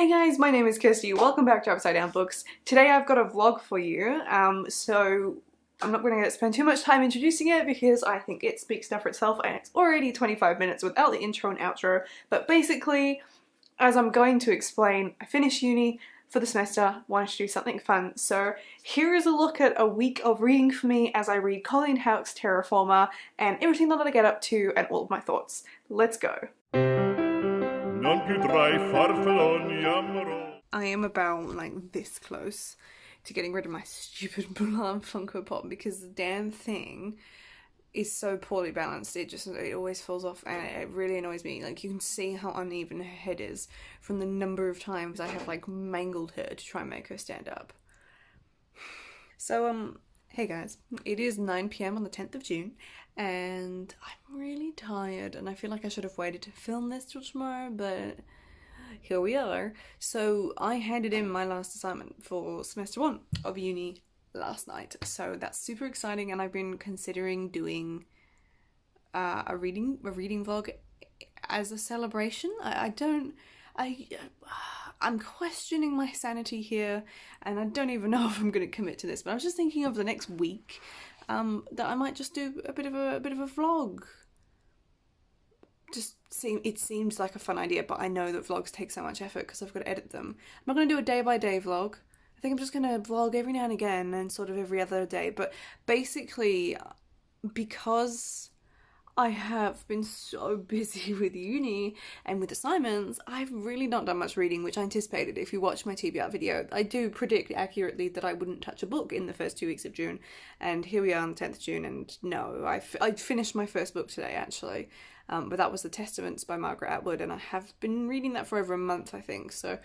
Hey guys, my name is Kirsty. Welcome back to Upside Down Books. Today I've got a vlog for you, so I'm not going to spend too much time introducing it because I think it speaks for itself and it's already 25 minutes without the intro and outro. But basically, as I'm going to explain, I finished uni for the semester, wanted to do something fun, so here is a look at a week of reading for me as I read Colleen Houck's Terraformer and everything that I get up to and all of my thoughts. Let's go. I am about like this close to getting rid of my stupid Mulan Funko Pop because the damn thing is so poorly balanced. It always falls off and it really annoys me. Like, you can see how uneven her head is from the number of times I have like mangled her to try and make her stand up. So hey guys, it is 9 PM on the 10th of June and I'm really tired and I feel like I should have waited to film this till tomorrow, but here we are. So I handed in my last assignment for semester 1 of uni last night, so that's super exciting, and I've been considering doing a reading vlog as a celebration. I'm questioning my sanity here, and I don't even know if I'm going to commit to this, but I was just thinking of the next week that I might just do a bit of a vlog. It seems like a fun idea, but I know that vlogs take so much effort because I've got to edit them. I'm not going to do a day-by-day vlog. I think I'm just going to vlog every now and again and sort of every other day, but basically, because I have been so busy with uni and with assignments, I've really not done much reading, which I anticipated. If you watch my TBR video, I do predict accurately that I wouldn't touch a book in the first 2 weeks of June, and here we are on the 10th of June, and no, I finished my first book today, actually, but that was The Testaments by Margaret Atwood, and I have been reading that for over a month, I think, so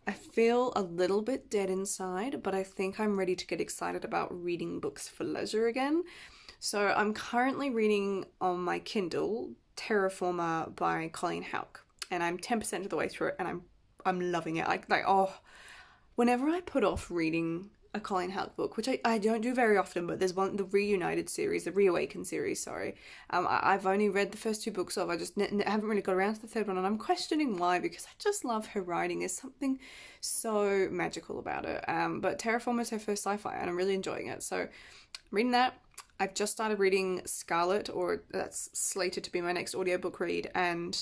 I feel a little bit dead inside, but I think I'm ready to get excited about reading books for leisure again. So I'm currently reading on my Kindle Terraformer by Colleen Houck, and I'm 10% of the way through it, and I'm loving it. Whenever I put off reading a Colleen Houck book, which I don't do very often, but there's one, the Reawakened series, sorry. I've only read the first 2 books of. I just haven't really got around to the third one, and I'm questioning why, because I just love her writing. There's something so magical about it. But Terraformer is her first sci-fi, and I'm really enjoying it. So I'm reading that. I've just started reading Scarlet, or that's slated to be my next audiobook read, and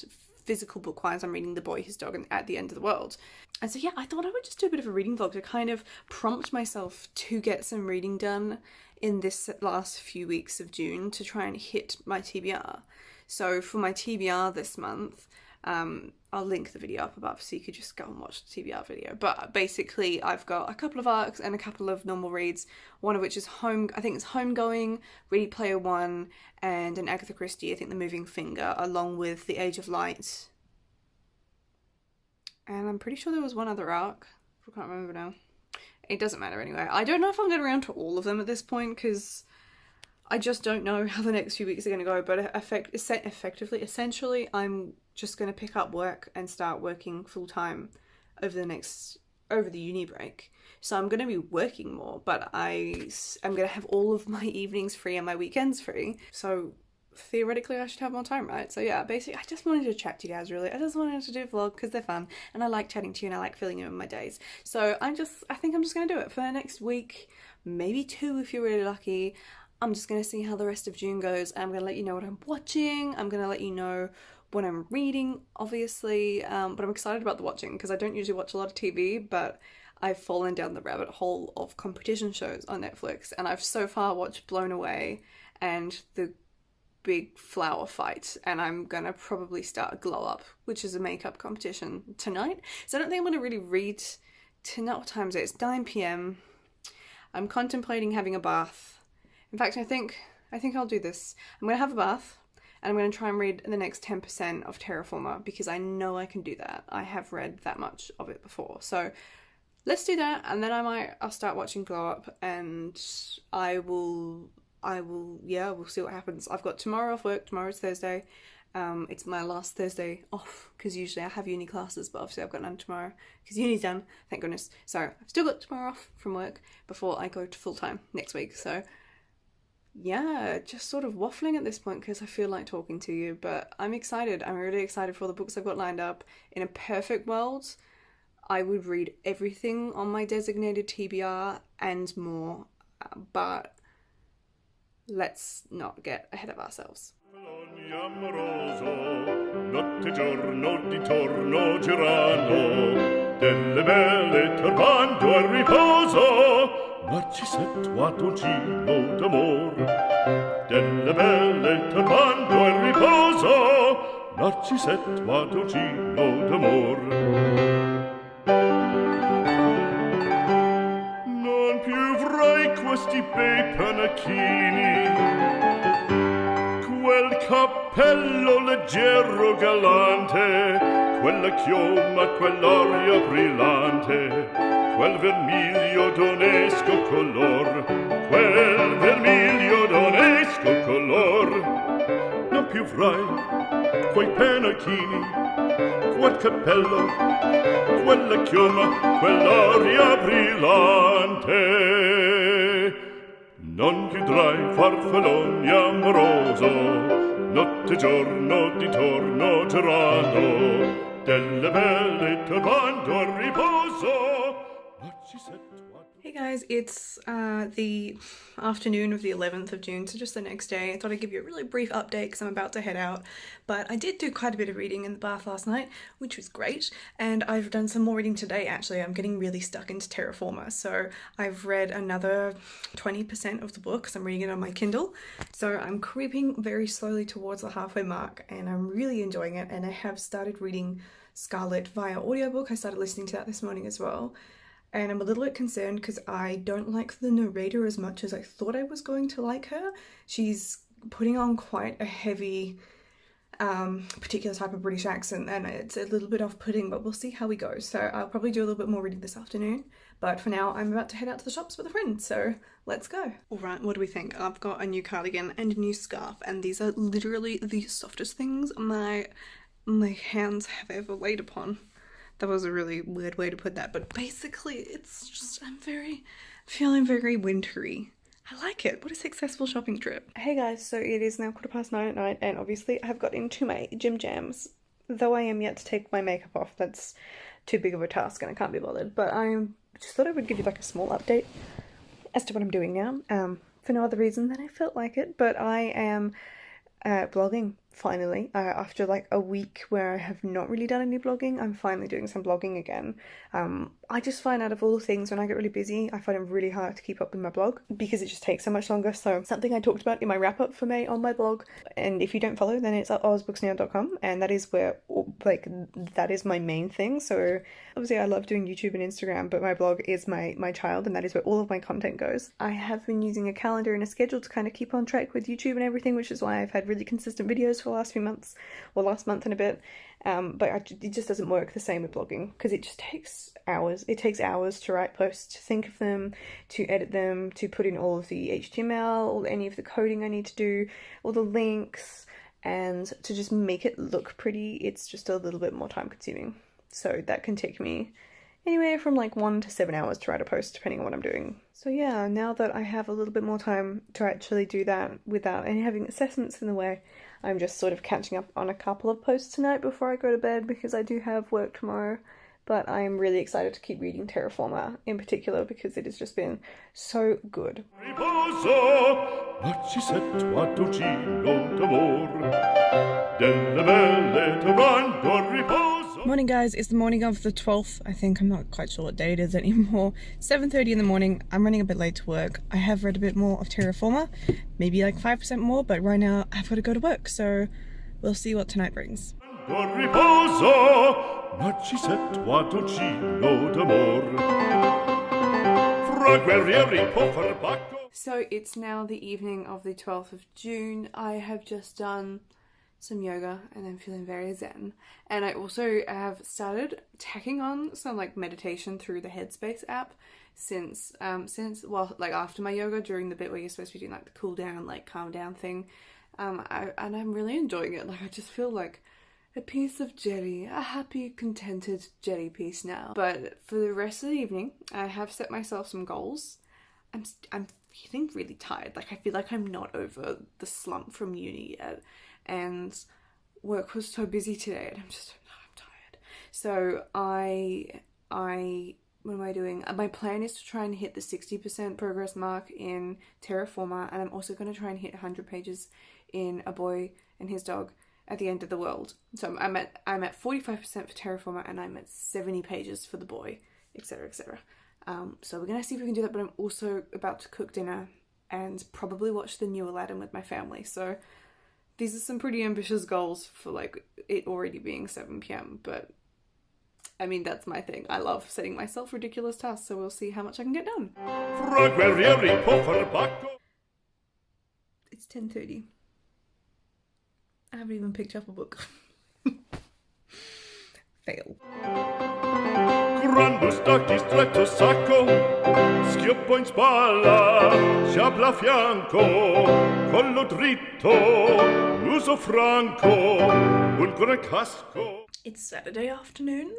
physical book-wise, I'm reading The Boy, His Dog, and At the End of the World. And so yeah, I thought I would just do a bit of a reading vlog to kind of prompt myself to get some reading done in this last few weeks of June to try and hit my TBR. So for my TBR this month, I'll link the video up above so you could just go and watch the TBR video. But basically, I've got a couple of arcs and a couple of normal reads, one of which is Homegoing, Ready Player One, and an Agatha Christie, I think The Moving Finger, along with The Age of Light. And I'm pretty sure there was one other arc. I can't remember now. It doesn't matter anyway. I don't know if I'll get around to all of them at this point because I just don't know how the next few weeks are going to go, but essentially, I'm just going to pick up work and start working full-time over the uni break. So I'm going to be working more, but I'm going to have all of my evenings free and my weekends free. So theoretically, I should have more time, right? So yeah, basically, I just wanted to chat to you guys, really. I just wanted to do a vlog because they're fun, and I like chatting to you, and I like filling in my days. So I think I'm just going to do it for the next week, maybe 2 if you're really lucky. I'm just going to see how the rest of June goes, and I'm going to let you know what I'm watching. I'm going to let you know what I'm reading, obviously, but I'm excited about the watching because I don't usually watch a lot of TV, but I've fallen down the rabbit hole of competition shows on Netflix, and I've so far watched Blown Away and The Big Flower Fight, and I'm going to probably start Glow Up, which is a makeup competition, tonight. So I don't think I'm going to really read tonight. What time is it? It's 9 PM. I'm contemplating having a bath. In fact, I think I'll do this. I'm going to have a bath, and I'm going to try and read the next 10% of Terraformer, because I know I can do that. I have read that much of it before. So let's do that, and then I'll start watching Glow Up, and we'll see what happens. I've got tomorrow off work. Tomorrow's Thursday. It's my last Thursday off, because usually I have uni classes, but obviously I've got none tomorrow because uni's done, thank goodness. So I've still got tomorrow off from work before I go to full-time next week. So yeah, just sort of waffling at this point because I feel like talking to you, but I'm excited. I'm really excited for the books I've got lined up. In a perfect world, I would read everything on my designated TBR and more, but let's not get ahead of ourselves. Notte giorno d'intorno girano, delle belle turbando al riposo, Narcisetto a dolcino d'amor. Delle belle turbando al riposo, Narcisetto a dolcino d'amor. Non più avrai questi bei panacchini, quel cappello leggero galante, quella chioma, quell'aria brillante, quel vermiglio d'onesco color, quel vermiglio d'onesco color. Non più avrai quei pennacchini, quel cappello, quella chioma, quell'aria brillante. Non chiudrai farfalloni amoroso, notte e giorno d'intorno girando, delle belle turbando al riposo. Hey guys, it's the afternoon of the 11th of June, so just the next day. I thought I'd give you a really brief update because I'm about to head out, but I did do quite a bit of reading in the bath last night, which was great, and I've done some more reading today actually. I'm getting really stuck into Terra Forma, so I've read another 20% of the book because I'm reading it on my Kindle, so I'm creeping very slowly towards the halfway mark and I'm really enjoying it, and I have started reading Scarlet via audiobook. I started listening to that this morning as well. And I'm a little bit concerned because I don't like the narrator as much as I thought I was going to like her. She's putting on quite a heavy, particular type of British accent, and it's a little bit off-putting, but we'll see how we go. So I'll probably do a little bit more reading this afternoon. But for now, I'm about to head out to the shops with a friend, so let's go. All right, what do we think? I've got a new cardigan and a new scarf, and these are literally the softest things my hands have ever laid upon. That was a really weird way to put that, but basically it's just, I'm feeling very wintry. I like it. What a successful shopping trip. Hey guys, so it is now 9:15 at night, and obviously I have got into my gym jams. Though I am yet to take my makeup off, that's too big of a task and I can't be bothered, but I just thought I would give you like a small update as to what I'm doing now, for no other reason than I felt like it, but I am blogging finally, after like a week where I have not really done any blogging. I'm finally doing some blogging again. I just find out of all the things, when I get really busy, I find it really hard to keep up with my blog because it just takes so much longer. So something I talked about in my wrap up for May on my blog, and if you don't follow, then it's at ozbooksnow.com, and that is where, like, that is my main thing. So obviously I love doing YouTube and Instagram, but my blog is my child, and that is where all of my content goes. I have been using a calendar and a schedule to kind of keep on track with YouTube and everything, which is why I've had really consistent videos for the last few months, or last month and a bit. But it just doesn't work the same with blogging because it just takes hours. It takes hours to write posts, to think of them, to edit them, to put in all of the HTML, or any of the coding I need to do, all the links, and to just make it look pretty. It's just a little bit more time consuming. So that can take me anywhere from like 1 to 7 hours to write a post, depending on what I'm doing. So yeah, now that I have a little bit more time to actually do that without any having assessments in the way, I'm just sort of catching up on a couple of posts tonight before I go to bed because I do have work tomorrow. But I am really excited to keep reading Terra Forma in particular because it has just been so good. Morning guys, it's the morning of the 12th, I think. I'm not quite sure what day it is anymore. 7:30 in the morning. I'm running a bit late to work. I have read a bit more of Terra Forma, maybe like 5% more, but right now I've got to go to work, so we'll see what tonight brings. So it's now the evening of the 12th of June. I have just done some yoga and I'm feeling very zen, and I also have started tacking on some like meditation through the Headspace app since like after my yoga, during the bit where you're supposed to be doing like the cool down, like calm down thing, and I'm really enjoying it. Like I just feel like a piece of jelly, a happy, contented jelly piece now. But for the rest of the evening, I have set myself some goals. I'm feeling really tired. Like I feel like I'm not over the slump from uni yet, and work was so busy today, and I'm tired. So I what am I doing? My plan is to try and hit the 60% progress mark in Terraforma, and I'm also going to try and hit 100 pages in A Boy and His Dog at the End of the World. So I'm at 45% for Terraforma, and I'm at 70 pages for The Boy, etc., etc. So we're going to see if we can do that, but I'm also about to cook dinner and probably watch the new Aladdin with my family. So these are some pretty ambitious goals for like it already being 7 p.m, but I mean, that's my thing. I love setting myself ridiculous tasks, so we'll see how much I can get done. It's 10:30. I haven't even picked up a book. Fail. Grandus dacti stretto sacco, schioppo in spalla, sciabla a fianco, collo dritto, muso franco, un gran casco. It's Saturday afternoon.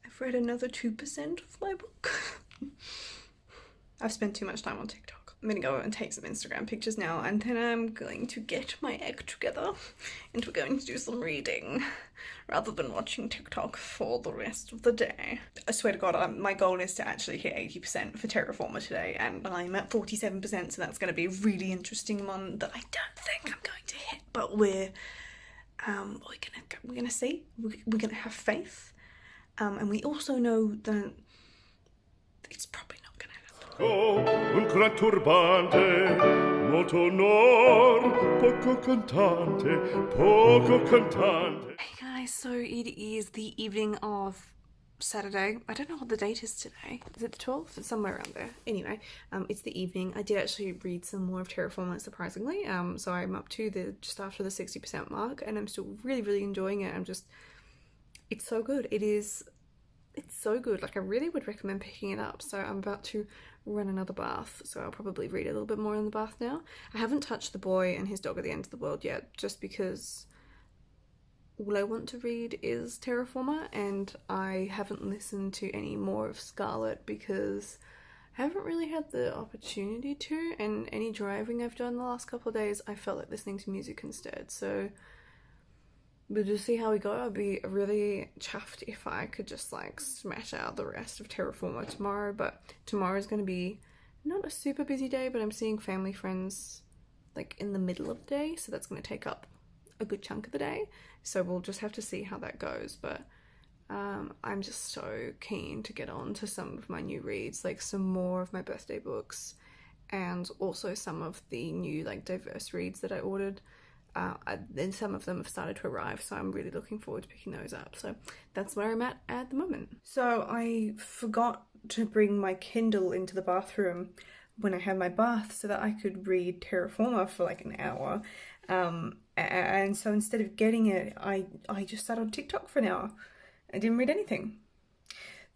I've read another 2% of my book. I've spent too much time on TikTok. I'm gonna go and take some Instagram pictures now, and then I'm going to get my act together and we're going to do some reading rather than watching TikTok for the rest of the day. I swear to God, my goal is to actually hit 80% for Terraforma today, and I'm at 47%, so that's going to be a really interesting one that I don't think I'm going to hit, but we're gonna see. We're gonna have faith, and we also know that it's probably not gonna happen. Un gran turbante, molto onor, poco cantante. Hey guys, so it is the evening of Saturday. I don't know what the date is today. Is it the 12th? It's somewhere around there. Anyway, it's the evening. I did actually read some more of Terraforma, surprisingly. So I'm up to just after the 60% mark, and I'm still really, really enjoying it. It's so good. It's so good. Like, I really would recommend picking it up. So I'm about to run another bath, so I'll probably read a little bit more in the bath now. I haven't touched The Boy and His Dog at the End of the World yet, just because all I want to read is Terraforma, and I haven't listened to any more of Scarlet because I haven't really had the opportunity to, and any driving I've done the last couple of days, I felt like listening to music instead. So we'll just see how we go. I'd be really chuffed if I could just like smash out the rest of Terraforma tomorrow, but tomorrow's going to be not a super busy day, but I'm seeing family friends like in the middle of the day, so that's going to take up a good chunk of the day. So we'll just have to see how that goes, but I'm just so keen to get on to some of my new reads, like some more of my birthday books, and also some of the new like diverse reads that I ordered. And some of them have started to arrive, so I'm really looking forward to picking those up. So that's where I'm at the moment. So I forgot to bring my Kindle into the bathroom when I had my bath so that I could read Terraforma for like an hour. And so instead of getting it, I just sat on TikTok for an hour. I didn't read anything.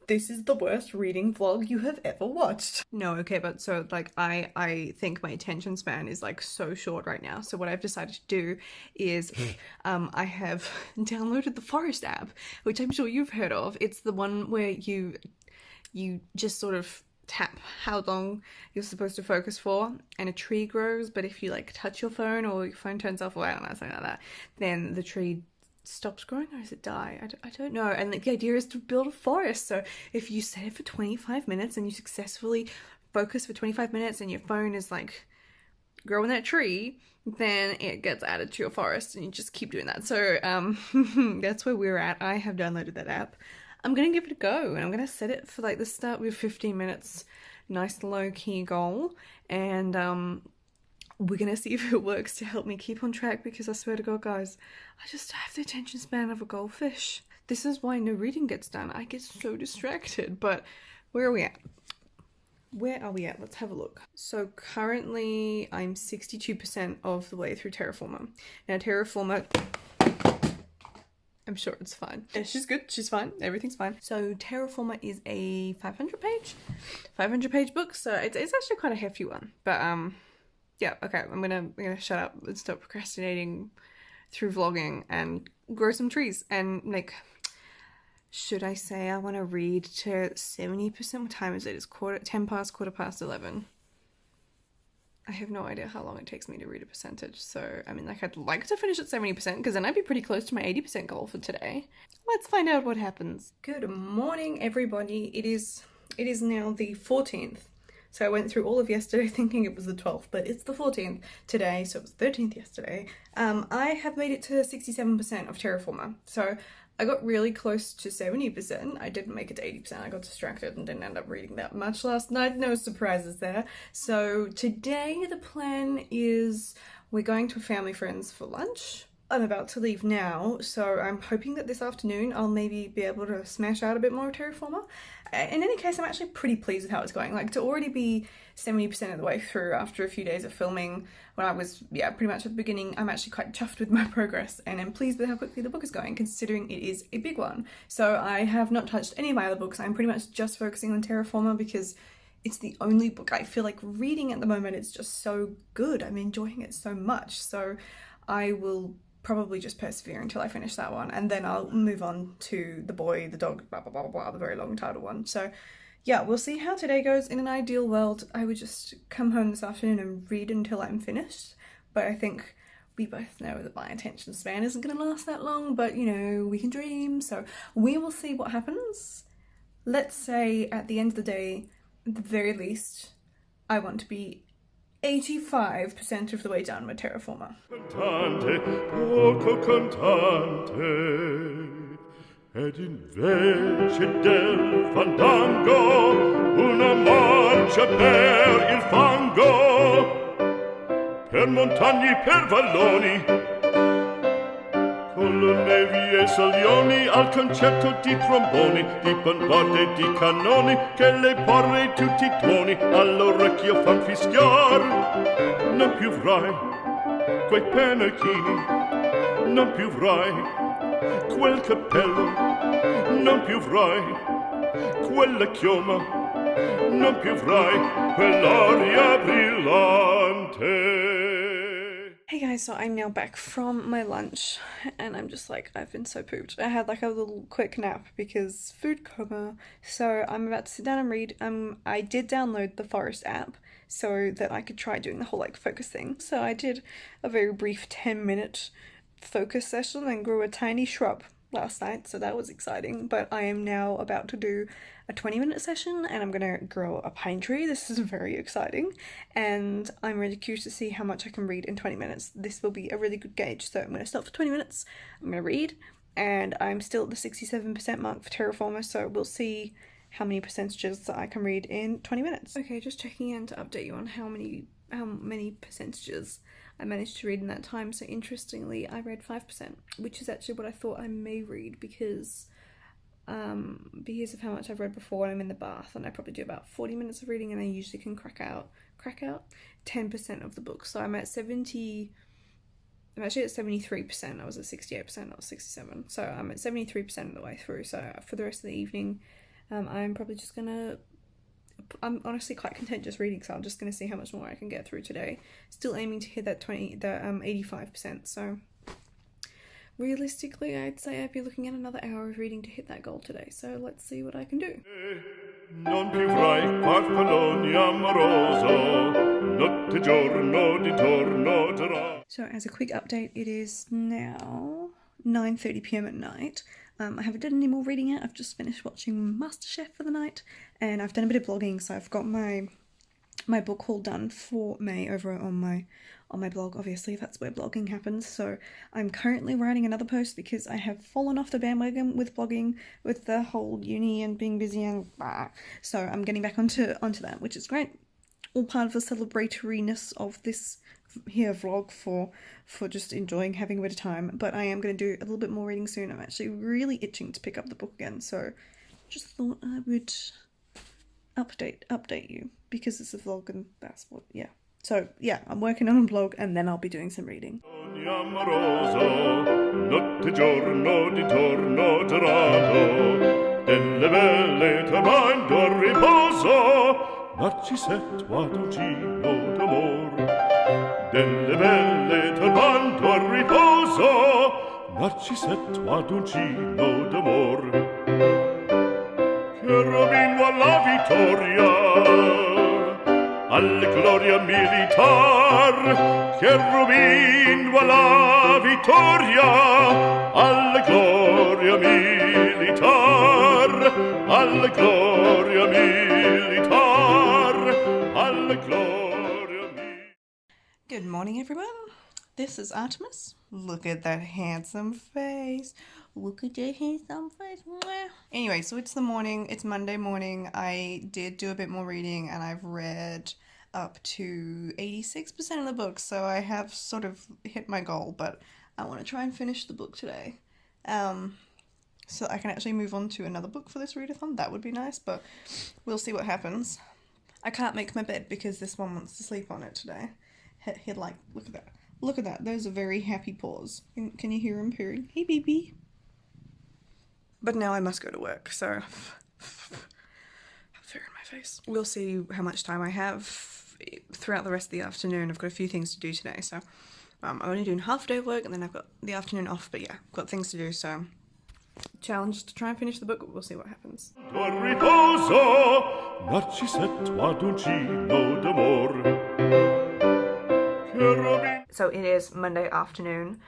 This is the worst reading vlog you have ever watched. No, okay, but so like I think my attention span is like so short right now. So what I've decided to do is I have downloaded the Forest app, which I'm sure you've heard of. It's the one where you just sort of tap how long you're supposed to focus for, and a tree grows, but if you like touch your phone or your phone turns off, or I don't know, something like that, then the tree stops growing, or does it die? I don't know. And the idea is to build a forest. So if you set it for 25 minutes and you successfully focus for 25 minutes and your phone is like growing that tree, then it gets added to your forest, and you just keep doing that. So that's where we're at. I have downloaded that app. I'm gonna give it a go, and I'm gonna set it for like the start with 15 minutes, nice low key goal, and we're gonna see if it works to help me keep on track, because I swear to God, guys, I just have the attention span of a goldfish. This is why no reading gets done. I get so distracted. But where are we at? Where are we at? Let's have a look. So currently I'm 62% of the way through Terraforma. Now Terraforma, I'm sure it's fine. Yeah, she's good. She's fine. Everything's fine. So Terraforma is a 500 page book. So it's actually quite a hefty one. But yeah, okay. I'm gonna shut up and stop procrastinating through vlogging and grow some trees. And like, should I say I want to read to 70%? What time is it? It's 10 past, 11. I have no idea how long it takes me to read a percentage. So, I mean, like, I'd like to finish at 70% because then I'd be pretty close to my 80% goal for today. Let's find out what happens. Good morning, everybody. It is now the 14th. So I went through all of yesterday thinking it was the 12th, but it's the 14th today, so it was the 13th yesterday. I have made it to 67% of Terraformer. So I got really close to 70%. I didn't make it to 80%. I got distracted and didn't end up reading that much last night. No surprises there. So today the plan is we're going to a family friend's for lunch. I'm about to leave now, so I'm hoping that this afternoon I'll maybe be able to smash out a bit more of Terraformer. In any case, I'm actually pretty pleased with how it's going. Like, to already be 70% of the way through after a few days of filming when I was, pretty much at the beginning, I'm actually quite chuffed with my progress, and I'm pleased with how quickly the book is going, considering it is a big one. So I have not touched any of my other books. I'm pretty much just focusing on Terraformer because it's the only book I feel like reading at the moment. It's just so good. I'm enjoying it so much. So I will probably just persevere until I finish that one, and then I'll move on to The Boy, the Dog, blah blah blah blah, the very long title one. So yeah, we'll see how today goes. In an ideal world, I would just come home this afternoon and read until I'm finished, but I think we both know that my attention span isn't going to last that long, but you know, we can dream, so we will see what happens. Let's say at the end of the day, at the very least, I want to be 85% of the way done with Terraformer. Cantante, poco cantante, ed invece del fandango una marcia per il fango, per montagne, per valloni, con le nevi e salioni, al concerto di tromboni, di bombarde e di cannoni, che le porre tutti i tuoni all'orecchio fan fischiar. Non più avrai quei pennacchini, non più avrai quel cappello, non più avrai quella chioma, non più avrai quell'aria brillante. Hey guys, so I'm now back from my lunch and I'm just like, I've been so pooped. I had like a little quick nap because food coma. So I'm about to sit down and read. I did download the Forest app so that I could try doing the whole like focus thing. So I did a very brief 10-minute focus session and grew a tiny shrub last night, so that was exciting. But I am now about to do a 20-minute session and I'm gonna grow a pine tree. This is very exciting and I'm really curious to see how much I can read in 20 minutes. This will be a really good gauge. So I'm gonna stop for 20 minutes, I'm gonna read, and I'm still at the 67% mark for Terraformer, so we'll see how many percentages that I can read in 20 minutes. Okay, just checking in to update you on how many percentages I managed to read in that time. So interestingly, I read 5%, which is actually what I thought I may read because of how much I've read before. I'm in the bath and I probably do about 40 minutes of reading and I usually can crack out 10% of the book. So I'm actually at 73%. I was at 68%, not 67. So I'm at 73% of the way through. So for the rest of the evening, I'm probably just gonna, I'm honestly quite content just reading, so I'm just gonna see how much more I can get through today. Still aiming to hit that 85%, so realistically I'd say I'd be looking at another hour of reading to hit that goal today, so let's see what I can do. Non più avrai farfalloni amoroso, notte giorno di torno darà. So as a quick update, it is now 9:30 p.m. at night. I haven't done any more reading yet. I've just finished watching MasterChef for the night, and I've done a bit of blogging, so I've got my book haul done for May over on my blog. Obviously, that's where blogging happens. So I'm currently writing another post because I have fallen off the bandwagon with blogging, with the whole uni and being busy and blah. So I'm getting back onto that, which is great. All part of the celebratoriness of this here vlog for just enjoying having a bit of time. But I am going to do a little bit more reading soon. I'm actually really itching to pick up the book again, so just thought I would update you because it's a vlog and that's what, yeah. So yeah, I'm working on a blog and then I'll be doing some reading. Notte giorno di torno gerato, delle belle turbando a riposo, Narcissetto adoncino d'amor. Delle belle turbando a riposo, Narcissetto adoncino d'amor. Che Robin alla vittoria, alla gloria militar, cherubin voilà vittoria, alla gloria militar, alla gloria militar, alla gloria militar. Good morning, everyone. This is Artemis. Look at that handsome face. Look at that handsome face. Anyway, so it's the morning. It's Monday morning. I did do a bit more reading and I've read up to 86% of the book. So I have sort of hit my goal, but I want to try and finish the book today. So I can actually move on to another book for this readathon. That would be nice, but we'll see what happens. I can't make my bed because this one wants to sleep on it today. He'd like, look at that. Look at that. Those are very happy paws. Can you hear him purring? Hey, baby. But now I must go to work, so have fear in my face. We'll see how much time I have throughout the rest of the afternoon. I've got a few things to do today, so I'm only doing half a day of work and then I've got the afternoon off. But yeah, I've got things to do, so challenge to try and finish the book. We'll see what happens. Riposo, narcisetto ad uncino d'amor. So it is Monday afternoon.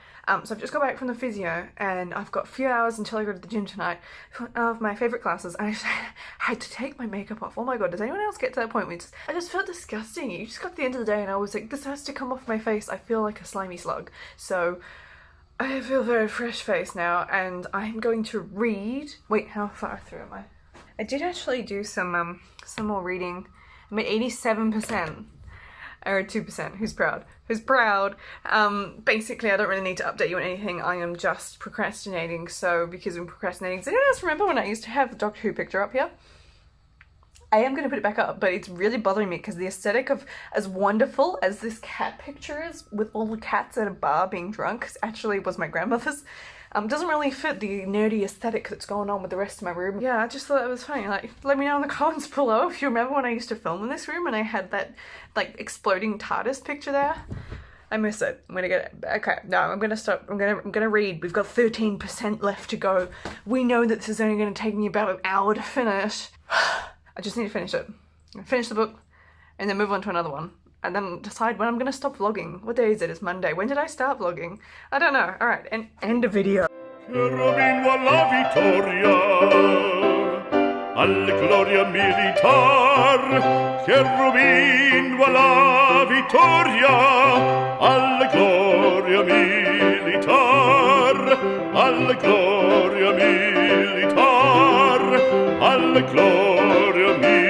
So I've just got back from the physio and I've got a few hours until I go to the gym tonight for one of my favourite classes. And I had to take my makeup off. Oh my god, does anyone else get to that point where I just felt disgusting? You just got to the end of the day and I was like, this has to come off my face. I feel like a slimy slug. So I feel very fresh face now and I'm going to read. Wait, how far through am I? I did actually do some more reading. I'm at 87%. Or 2%, who's proud? Who's proud? Basically, I don't really need to update you on anything. I am just procrastinating. So, because I'm procrastinating, does anyone else remember when I used to have the Doctor Who picture up here? I am going to put it back up, but it's really bothering me because the aesthetic of, as wonderful as this cat picture is, with all the cats at a bar being drunk, actually was my grandmother's, doesn't really fit the nerdy aesthetic that's going on with the rest of my room. Yeah, I just thought it was funny. Like, let me know in the comments below if you remember when I used to film in this room and I had that, like, exploding TARDIS picture there. I miss it. I'm gonna get it. Okay, no, I'm gonna stop. I'm gonna read. We've got 13% left to go. We know that this is only gonna take me about an hour to finish. I just need to finish it. Finish the book and then move on to another one. And then decide when I'm gonna stop vlogging. What day is it? It's Monday. When did I start vlogging? I don't know. Alright, and end the video. Cherubin alla vittoria, alla gloria militar, cherubin alla vittoria, alla gloria militar, alla gloria militar, alla gloria militar.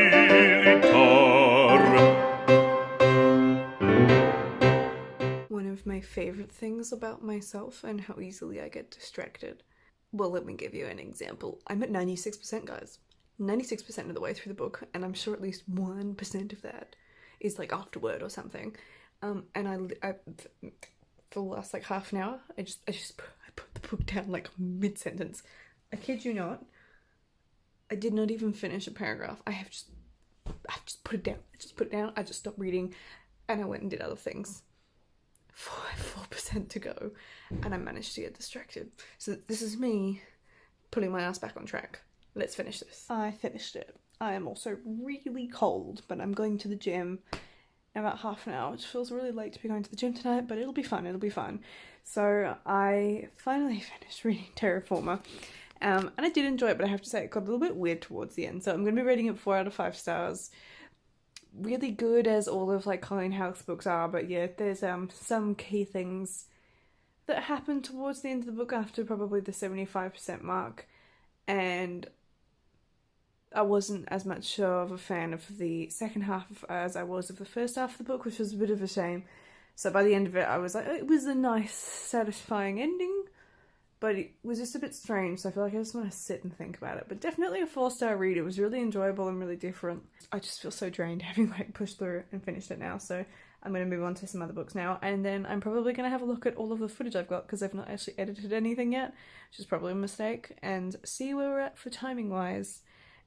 One of my favourite things about myself and how easily I get distracted. Well, let me give you an example. I'm at 96%, guys. 96% of the way through the book, and I'm sure at least 1% of that is like afterword or something. And I for the last like half an hour, I put the book down like mid-sentence. I kid you not. I did not even finish a paragraph. I just put it down. I just stopped reading and I went and did other things. 4% to go and I managed to get distracted. So this is me putting my ass back on track. Let's finish this. I finished it. I am also really cold, but I'm going to the gym in about half an hour, which feels really late to be going to the gym tonight, but it'll be fun. So I finally finished reading Terraformer. And I did enjoy it, but I have to say it got a little bit weird towards the end. So I'm going to be rating it 4 out of 5 stars. Really good as all of like Colleen Houck's books are, but yeah, there's some key things that happen towards the end of the book after probably the 75% mark, and I wasn't as much of a fan of the second half as I was of the first half of the book, which was a bit of a shame. So by the end of it, I was like, it was a nice, satisfying ending, but it was just a bit strange, so I feel like I just want to sit and think about it. But definitely a 4-star read. It was really enjoyable and really different. I just feel so drained having like pushed through and finished it now, so I'm going to move on to some other books now, and then I'm probably going to have a look at all of the footage I've got, because I've not actually edited anything yet, which is probably a mistake, and see where we're at for timing-wise,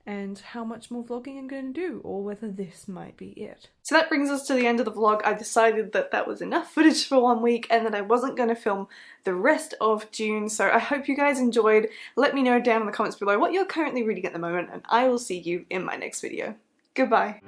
and how much more vlogging I'm going to do, or whether this might be it. So that brings us to the end of the vlog. I decided that that was enough footage for 1 week and that I wasn't going to film the rest of June, so I hope you guys enjoyed. Let me know down in the comments below what you're currently reading at the moment, and I will see you in my next video. Goodbye.